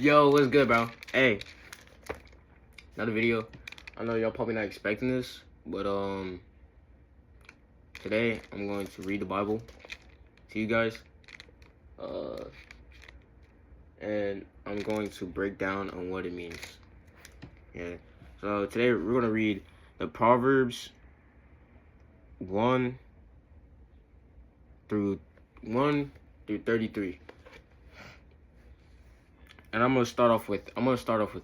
Yo, what's good, bro? Hey, another video. I know y'all probably not expecting this, but today I'm going to read the Bible to you guys, uh, and I'm going to break down on what it means. Yeah. So today we're gonna read the Proverbs 1 through 33, and I'm gonna start off with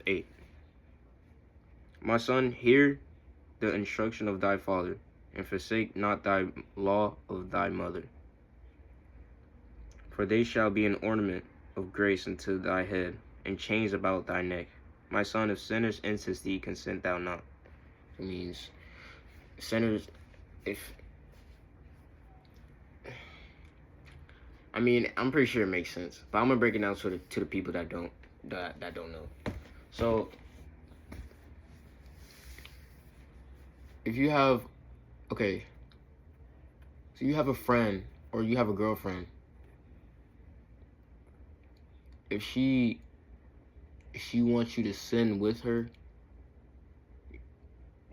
8. My son, hear the instruction of thy father, and forsake not thy law of thy mother. For they shall be an ornament of grace unto thy head, and chains about thy neck. My son, if sinners insist thee, consent thou not. It means sinners, I'm pretty sure it makes sense, but I'm gonna break it down to the people that don't know. So if you have so you have a friend or you have a girlfriend. If she wants you to sin with her,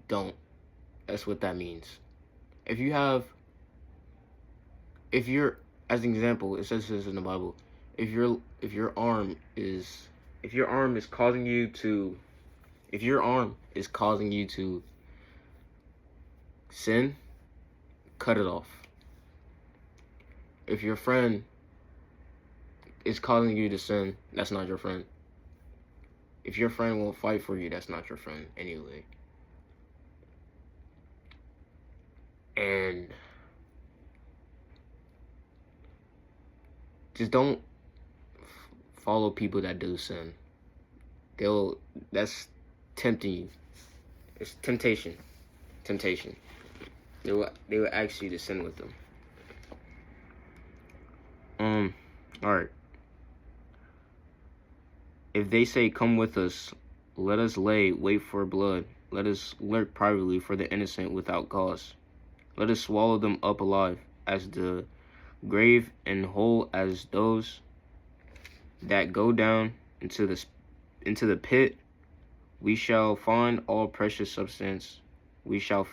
don't. That's what that means. If you're, as an example, it says this in the Bible. If your arm is causing you to sin, cut it off. If your friend is causing you to sin, that's not your friend. If your friend won't fight for you, that's not your friend anyway. And just don't follow people that do sin. That's tempting you. It's temptation. They will ask you to sin with them. Alright. If they say, come with us, let us lay wait for blood. Let us lurk privately for the innocent without cause. Let us swallow them up alive, as the grave, and whole as those that go down into the pit. We shall find all precious substance. We shall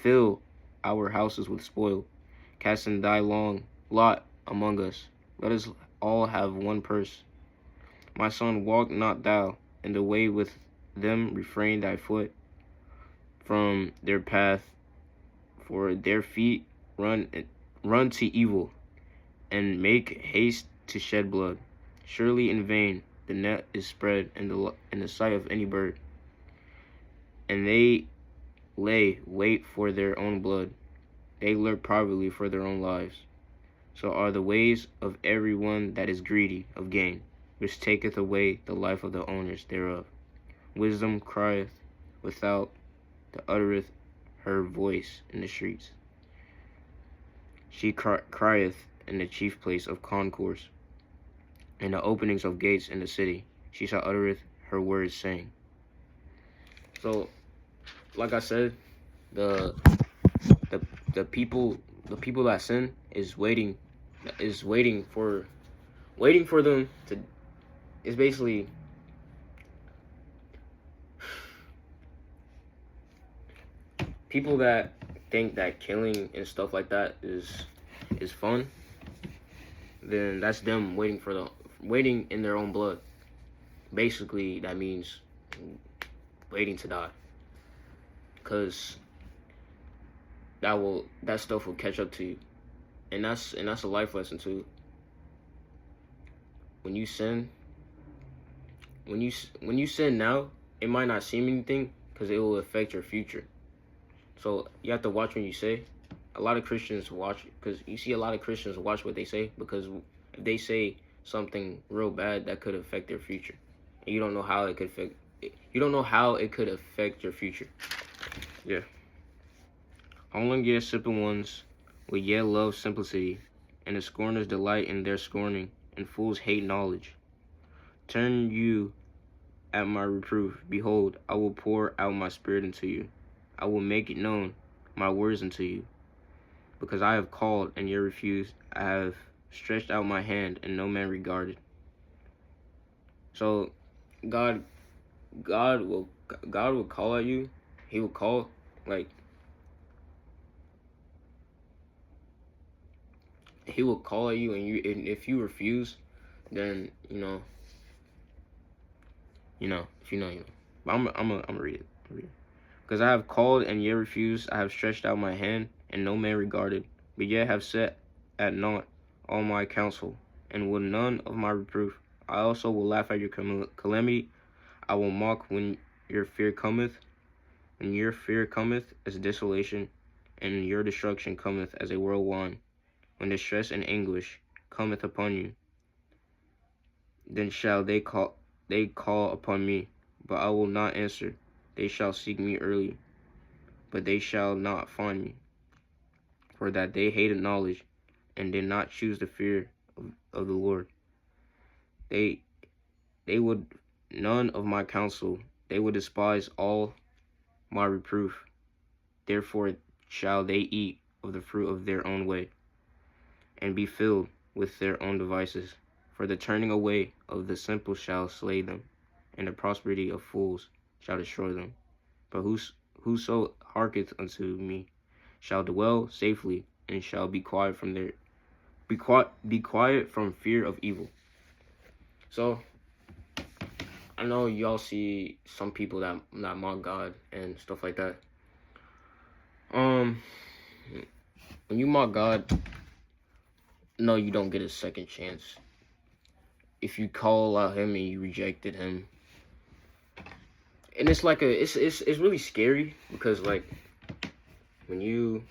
fill our houses with spoil, casting thy long lot among us. Let us all have one purse. My son, walk not thou in the way with them, refrain thy foot from their path, for their feet run to evil, and make haste to shed blood. Surely in vain the net is spread in the sight of any bird, and they lay wait for their own blood. They lurk privately for their own lives. So are the ways of every one that is greedy of gain, which taketh away the life of the owners thereof. Wisdom crieth without, that uttereth her voice in the streets. She crieth in the chief place of concourse, in the openings of gates in the city. She shall uttereth her words, saying. So, like I said, the people that sin is waiting for them to. It's basically people that think that killing and stuff like that is fun. Then that's them waiting in their own blood. Basically, that means waiting to die, because that stuff will catch up to you, and that's a life lesson too. When you sin now, it might not seem anything because it will affect your future. So you have to watch when you say. A lot of Christians watch, because you see a lot of Christians watch what they say, because if they say something real bad, that could affect their future, and you don't know how it could affect your future. Yeah. Only yet simple ones will yet love simplicity, and the scorners delight in their scorning, and fools hate knowledge. Turn you at my reproof. Behold, I will pour out my spirit into you. I will make it known my words unto you. Because I have called, and ye refused. I have stretched out my hand, and no man regarded. So God God will God will call at you. He will call, like, he will call at you, and if you refuse, then if you know, you know. But I'm gonna read it. Because I have called and ye refused, I have stretched out my hand and no man regarded, but yet have set at naught all my counsel, and will none of my reproof. I also will laugh at your calamity. I will mock when your fear cometh. When your fear cometh as desolation, and your destruction cometh as a whirlwind. When distress and anguish cometh upon you, then shall they call upon me, but I will not answer. They shall seek me early, but they shall not find me. For that they hated knowledge, and did not choose the fear of the Lord. They they would none of my counsel. They would despise all my reproof. Therefore shall they eat of the fruit of their own way, and be filled with their own devices. For the turning away of the simple shall slay them, and the prosperity of fools shall destroy them. But whoso hearketh unto me shall dwell safely, and shall be quiet be quiet from fear of evil. So I know y'all see some people that mock God and stuff like that. When you mock God, no, you don't get a second chance. If you call out him and you rejected him, and it's like it's really scary, because like when you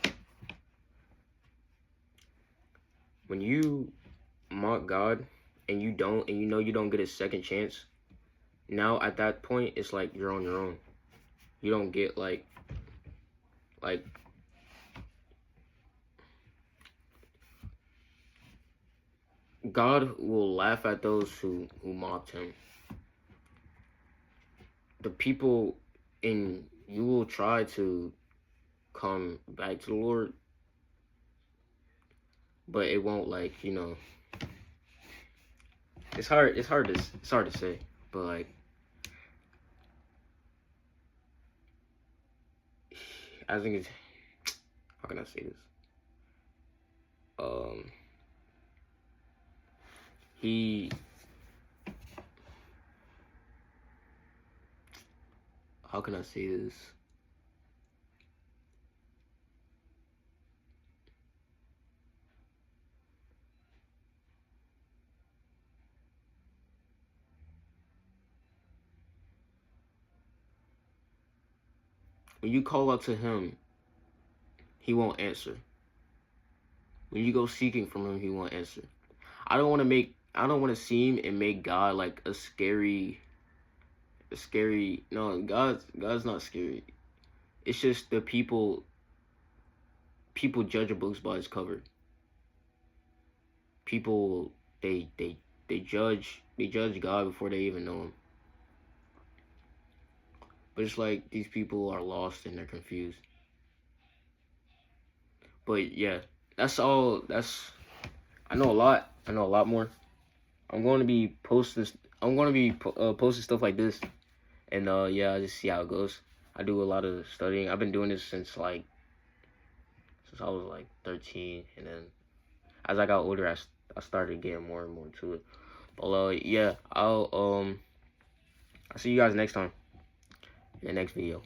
mock God and you know you don't get a second chance, now at that point it's like you're on your own. You don't get like God will laugh at those who mocked him. The people in you will try to come back to the Lord, but it won't, it's hard to say, but like I think it's, how can I say this? How can I say this? When you call out to him, he won't answer. When you go seeking from him, he won't answer. I don't want to seem and make God like a scary. No, God's not scary. It's just the people judge a book by its cover. People, they judge God before they even know him. But it's like these people are lost and they're confused. But yeah, that's all. I know a lot. I know a lot more. I'm going to be posting stuff like this, and yeah, I just see how it goes. I do a lot of studying. I've been doing this since I was like 13, and then as I got older, I started getting more and more into it. But yeah, I'll see you guys next time in the next video.